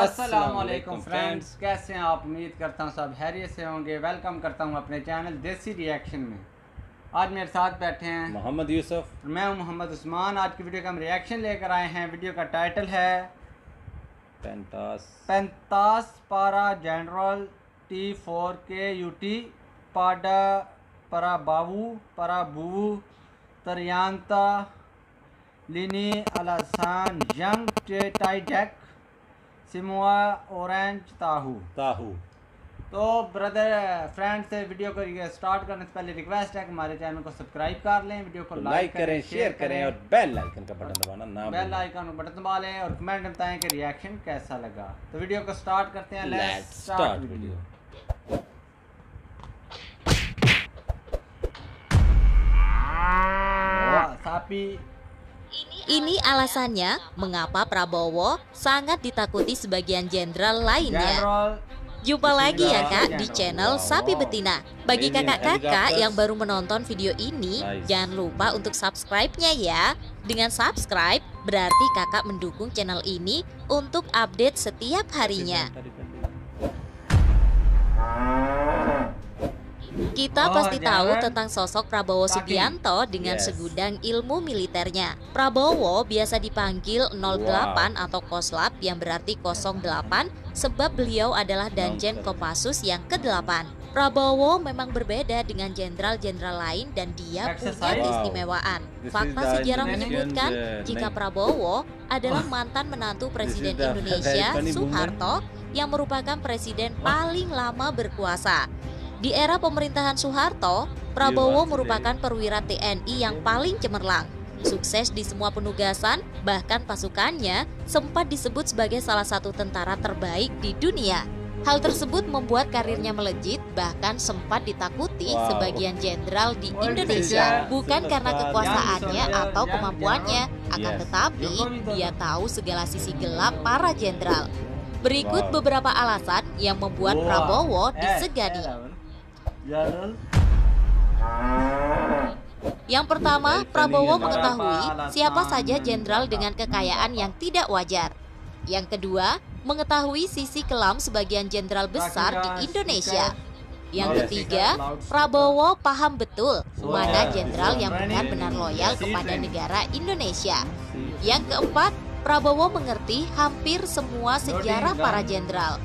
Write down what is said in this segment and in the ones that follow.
अस्सलामुअलैकुम फ्रेंड्स, कैसे हैं आप? उम्मीद करता हूँ सब हैरियत से होंगे। वेलकम करता हूँ अपने चैनल देसी रिएक्शन में। आज मेरे साथ बैठे हैं मोहम्मद यूसुफ, मैं हूँ मोहम्मद उस्मान। आज की वीडियो का हम रिएक्शन लेकर आए हैं। वीडियो का टाइटल है पेंतास पारा जनरल T4KUT पाडा पराबू तरियांता लिनी अलासान यंग टाइडेक सिमुआ ऑरेंज ताहू। तो ब्रदर फ्रेंड से वीडियो को स्टार्ट करने से पहले रिक्वेस्ट है कि हमारे चैनल को सब्सक्राइब कर लें, वीडियो को लाइक करें, शेयर करें और बेल आइकन का बटन दबाना ना भूलें। बेल आइकन का बटन दबा लें और कमेंट में बताएं कि रिएक्शन कैसा लगा। तो वीडियो को स्टार्ट करते हैं। Let's start video. Ini alasannya mengapa Prabowo sangat ditakuti sebagian jenderal lainnya. Jumpa lagi ya kak di channel Sapi Betina. Bagi kakak-kakak yang baru menonton video ini, jangan lupa untuk subscribe-nya ya. Dengan subscribe berarti kakak mendukung channel ini untuk update setiap harinya. Kita pasti tahu tentang sosok Prabowo Subianto dengan segudang ilmu militernya. Prabowo biasa dipanggil 08 atau Koslap yang berarti 08 sebab beliau adalah Danjen Kopassus yang ke-8. Prabowo memang berbeda dengan jenderal-jenderal lain dan dia punya keistimewaan. Fakta sejarah menyebutkan jika Prabowo adalah mantan menantu Presiden Indonesia Soeharto yang merupakan presiden paling lama berkuasa. Di era pemerintahan Soeharto, Prabowo merupakan perwira TNI yang paling cemerlang. Sukses di semua penugasan, bahkan pasukannya sempat disebut sebagai salah satu tentara terbaik di dunia. Hal tersebut membuat karirnya melejit, bahkan sempat ditakuti sebagian jenderal di Indonesia. Bukan karena kekuasaannya atau kemampuannya, akan tetapi dia tahu segala sisi gelap para jenderal. Berikut beberapa alasan yang membuat Prabowo disegani. Yang pertama, Prabowo mengetahui siapa saja jenderal dengan kekayaan yang tidak wajar. Yang kedua, mengetahui sisi kelam sebagian jenderal besar di Indonesia. Yang ketiga, Prabowo paham betul mana jenderal yang benar-benar loyal kepada negara Indonesia. Yang keempat, Prabowo mengerti hampir semua sejarah para jenderal.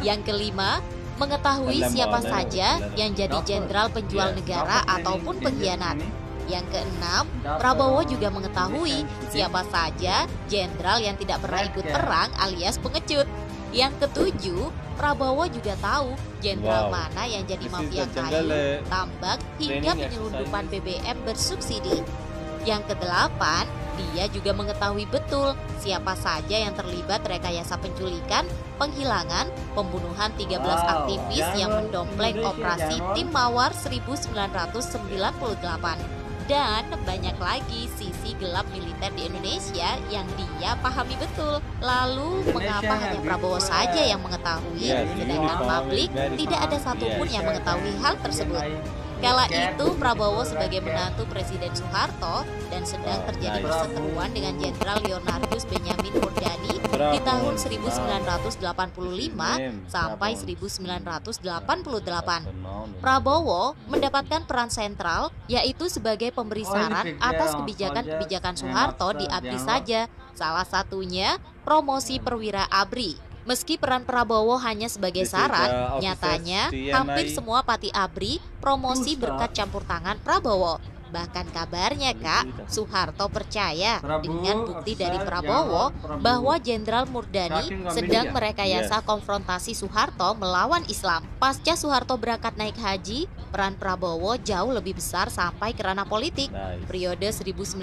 Yang kelima, mengetahui siapa saja yang jadi jenderal penjual negara ataupun pengkhianat. Yang keenam, Prabowo juga mengetahui siapa saja jenderal yang tidak pernah ikut perang alias pengecut. Yang ketujuh, Prabowo juga tahu jenderal mana yang jadi mafia kayu, tambak, hingga penyelundupan BBM bersubsidi. Yang kedelapan, dia juga mengetahui betul siapa saja yang terlibat rekayasa penculikan, penghilangan, pembunuhan 13 aktivis yang mendompleng operasi Tim Mawar 1998. Dan banyak lagi sisi gelap militer di Indonesia yang dia pahami betul. Lalu mengapa hanya Prabowo saja yang mengetahui, sedangkan publik tidak ada satupun yang mengetahui hal tersebut? Kala itu Prabowo sebagai menantu Presiden Soeharto dan sedang terjadi perseteruan dengan Jenderal Leonardus Benyamin Murdani di tahun 1985 sampai 1988. Prabowo mendapatkan peran sentral yaitu sebagai pemberi saran atas kebijakan-kebijakan Soeharto di ABRI saja, salah satunya promosi perwira ABRI. Meski peran Prabowo hanya sebagai saran, nyatanya hampir semua pati ABRI promosi berkat campur tangan Prabowo. Bahkan kabarnya kak, Soeharto percaya dengan bukti dari Prabowo bahwa Jenderal Murdani sedang merekayasa konfrontasi Soeharto melawan Islam. Pasca Soeharto berangkat naik haji, peran Prabowo jauh lebih besar sampai ke ranah politik. Periode 1990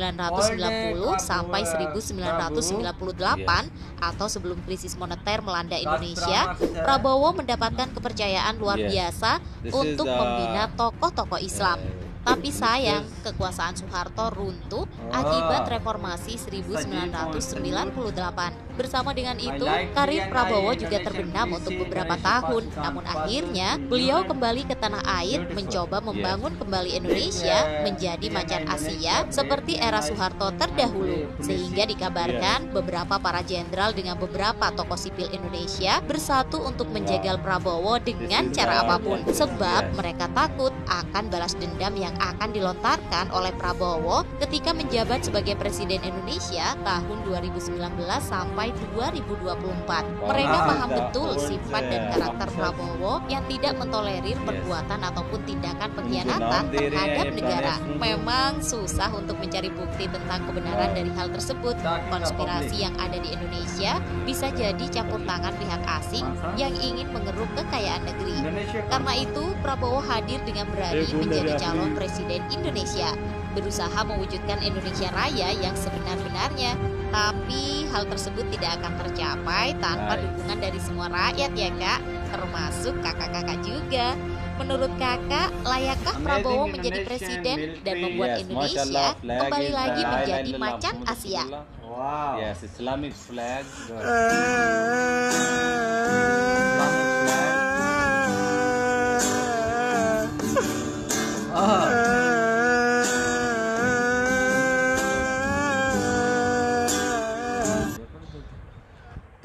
sampai 1998 atau sebelum krisis moneter melanda Indonesia, Prabowo mendapatkan kepercayaan luar biasa untuk membina tokoh-tokoh Islam. Tapi sayang, kekuasaan Soeharto runtuh akibat reformasi 1998. Bersama dengan itu, karir Prabowo juga terbenam untuk beberapa tahun. Namun akhirnya, beliau kembali ke tanah air mencoba membangun kembali Indonesia menjadi macan Asia seperti era Soeharto terdahulu. Sehingga dikabarkan beberapa para jenderal dengan beberapa tokoh sipil Indonesia bersatu untuk menjegal Prabowo dengan cara apapun. Sebab mereka takut akan balas dendam yang akan dilontarkan oleh Prabowo ketika menjabat sebagai Presiden Indonesia tahun 2019 sampai 2024. Mereka paham betul sifat dan karakter Prabowo yang tidak mentolerir perbuatan ataupun tindakan pengkhianatan terhadap negara. Memang susah untuk mencari bukti tentang kebenaran dari hal tersebut. Konspirasi yang ada di Indonesia bisa jadi campur tangan pihak asing yang ingin mengeruk kekayaan negeri. Karena itu, Prabowo hadir dengan berani menjadi calon presiden Indonesia, berusaha mewujudkan Indonesia Raya yang sebenar-benarnya. Tapi hal tersebut tidak akan tercapai tanpa dukungan dari semua rakyat ya kak, termasuk kakak-kakak juga. Menurut kakak, layakkah Prabowo menjadi presiden dan membuat Indonesia kembali lagi menjadi macan Asia? Wow. Yes, Islamic flag.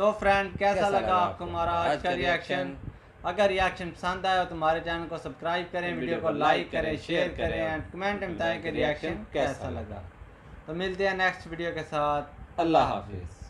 तो फ्रेंड कैसा लगा आपको हमारा आज का रिएक्शन? अगर रिएक्शन पसंद आया तो हमारे चैनल को सब्सक्राइब करें, वीडियो को लाइक करें, शेयर करें एंड कमेंट में बताएं कि रिएक्शन कैसा लगा। तो मिलते हैं नेक्स्ट वीडियो के साथ। अल्लाह हाफिज।